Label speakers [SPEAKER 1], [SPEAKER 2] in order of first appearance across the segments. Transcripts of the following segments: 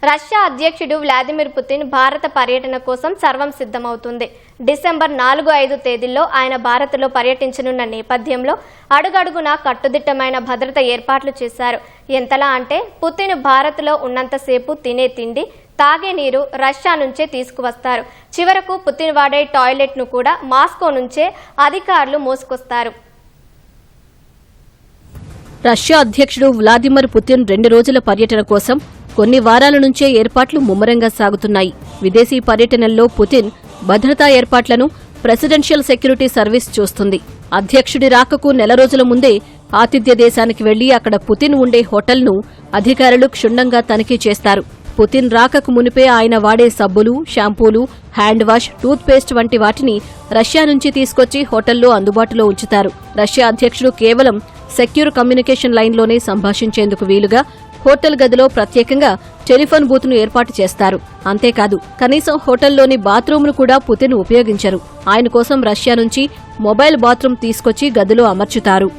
[SPEAKER 1] Russia అధ్యక్షుడు Vladimir Putin భారత పర్యటన కోసం సర్వం సిద్ధమవుతుంది. డిసెంబర్ 4-5 తేదీల్లో ఆయన భారత్లో పర్యటించనున్న నేపథ్యంలో అడుగడుగునా కట్టుదిట్టమైన భద్రత ఏర్పాట్లు చేశారు. ఎంతలా అంటే పుతిన్ భారత్లో ఉన్నంతసేపు తినే తిండి, తాగే నీరు రష్యా నుంచే తీసుకువస్తారు. చివరకు పుతిన్ వాడే టాయిలెట్ను కూడా మాస్కో నుంచే అధికారులు మోసుకొస్తారు.
[SPEAKER 2] రష్యా అధ్యక్షుడు వ్లాదిమిర్ పుతిన్ 2 రోజుల పర్యటన కోసం కొన్ని వారాల నుంచే ఏర్పాట్లు ముమ్మరంగా సాగుతున్నాయి. విదేశీ పర్యటనల్లో పుతిన్ భద్రతా ఏర్పాట్లను ప్రెసిడెన్షియల్ సెక్యూరిటీ సర్వీస్ చూస్తుంది. అధ్యక్షుడి రాకకు నెల రోజుల ముందే ఆతిథ్య దేశానికి వెళ్లి అక్కడ పుతిన్ ఉండే హోటల్ను అధికారులు క్షుణ్ణంగా తనిఖీ చేస్తారు. పుతిన్ రాకకు మునిపే ఆయన వాడే సబ్బులు, షాంపూలు, హ్యాండ్ వాష్, టూత్ పేస్ట్ వంటి వాటిని రష్యా నుంచి తీసుకొచ్చి హోటల్లో అందుబాటులో ఉంచుతారు. రష్యా అధ్యక్షుడు కేవలం సెక్యూర్ కమ్యూనికేషన్ లైన్లోనే సంభాషించేందుకు వీలుగా హోటల్ గదిలో ప్రత్యేకంగా టెలిఫోన్ బూత్ను ఏర్పాటు చేస్తారు. అంతేకాదు, కనీసం హోటల్లోని బాత్రూంను కూడా పుతిన్ ఉపయోగించరు. ఆయన కోసం రష్యా నుంచి మొబైల్ బాత్రూం తీసుకొచ్చి గదిలో అమర్చుతారు.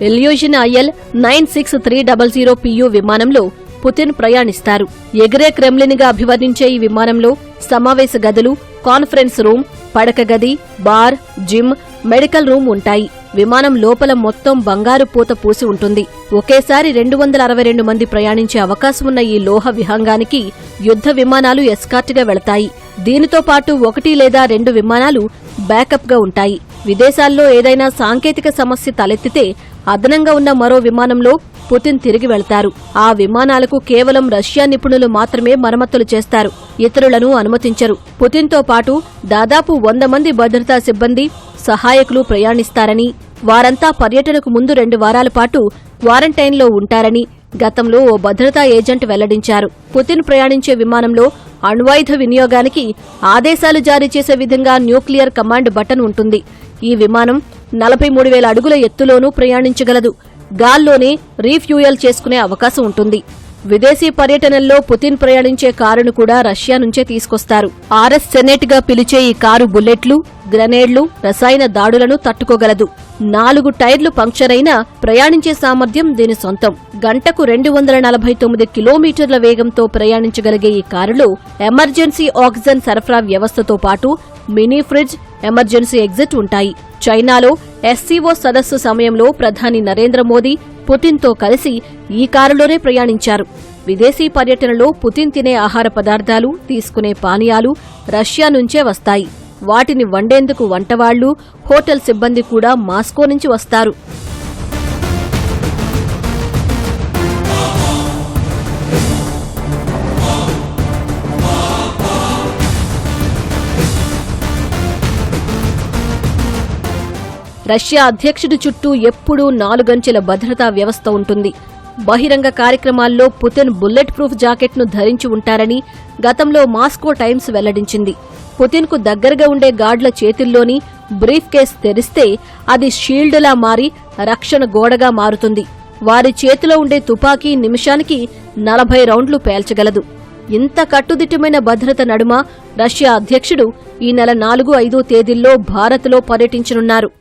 [SPEAKER 2] ఇల్యూషన్ IL 96300 PU విమానంలో పుతిన్ ప్రయాణిస్తారు. ఎగిరే క్రెమ్లిన్గా అభివర్ణించే ఈ విమానంలో సమావేశ గదులు, కాన్ఫరెన్స్ రూమ్, పడక గది, బార్, జిమ్, మెడికల్ రూమ్ ఉంటాయి. విమానం లోపల మొత్తం బంగారు పూత పూసి ఉంటుంది. ఒకేసారి 262 మంది ప్రయాణించే అవకాశం ఉన్న ఈ లోహ విహంగానికి యుద్ధ విమానాలు ఎస్కార్ట్గా వెళతాయి. దీనితో పాటు 1 లేదా 2 విమానాలు బ్యాకప్గా ఉంటాయి. విదేశాల్లో ఏదైనా సాంకేతిక సమస్య తలెత్తితే అదనంగా ఉన్న మరో విమానంలో పుతిన్ తిరిగి వెళ్తారు. ఆ విమానాలకు కేవలం రష్యా నిపుణులు మాత్రమే మరమ్మతులు చేస్తారు. ఇతరులను అనుమతించరు. పుతిన్తో పాటు దాదాపు 100 మంది భద్రతా సిబ్బంది, సహాయకులు ప్రయాణిస్తారని, వారంతా పర్యటనకు ముందు 2 వారాల పాటు క్వారంటైన్లో ఉంటారని గతంలో ఓ భద్రతా ఏజెంట్ వెల్లడించారు. పుతిన్ ప్రయాణించే విమానంలో అణ్వాయుధ వినియోగానికి ఆదేశాలు జారీ చేసే విధంగా న్యూక్లియర్ కమాండ్ బటన్ ఉంటుంది. ఈ విమానం 43,000 అడుగుల ఎత్తులోనూ ప్రయాణించగలదు. గాల్లోనే రీఫ్యూయల్ చేసుకునే అవకాశం ఉంటుంది. విదేశీ పర్యటనల్లో పుతిన్ ప్రయాణించే కారును కూడా రష్యా నుంచే తీసుకొస్తారు. RS సెనేట్ గా పిలిచే ఈ కారు బుల్లెట్లు, గ్రెనేడ్లు, రసాయన దాడులను తట్టుకోగలదు. 4 టైర్లు పంక్చర్ అయినా ప్రయాణించే సామర్థ్యం దీని సొంతం. గంటకు 249 కిలోమీటర్ల వేగంతో ప్రయాణించగలిగే ఈ కారులో ఎమర్జెన్సీ ఆక్సిజన్ సరఫరా వ్యవస్థతో పాటు మినీ ఫ్రిడ్జ్, ఎమర్జెన్సీ ఎగ్జిట్ ఉంటాయి. చైనాలో SCO సదస్సు సమయంలో ప్రధాని నరేంద్ర మోదీ పుతిన్తో కలిసి ఈ కారులోనే ప్రయాణించారు. విదేశీ పర్యటనలో పుతిన్ తినే ఆహార పదార్థాలు, తీసుకునే పానీయాలు రష్యా నుంచే వస్తాయి. వాటిని వండేందుకు వంటవాళ్లు, హోటల్ సిబ్బంది కూడా మాస్కో నుంచి వస్తారు. రష్యా అధ్యక్షుడి చుట్టూ ఎప్పుడూ 4 అంచెల భద్రతా వ్యవస్థ ఉంటుంది. బహిరంగ కార్యక్రమాల్లో పుతిన్ బుల్లెట్ ప్రూఫ్ జాకెట్ను ధరించి ఉంటారని గతంలో మాస్కో టైమ్స్ వెల్లడించింది. పుతిన్కు దగ్గరగా ఉండే గార్డ్ల చేతుల్లోని బ్రీఫ్ కేస్ తెరిస్తే అది షీల్డ్లా మారి రక్షణ గోడగా మారుతుంది. వారి చేతిలో ఉండే తుపాకీ నిమిషానికి 40 రౌండ్లు పేల్చగలదు. ఇంత కట్టుదిట్టమైన భద్రత నడుమ రష్యా అధ్యక్షుడు ఈ నెల 4-5 తేదీల్లో భారత్లో పర్యటించనున్నారు.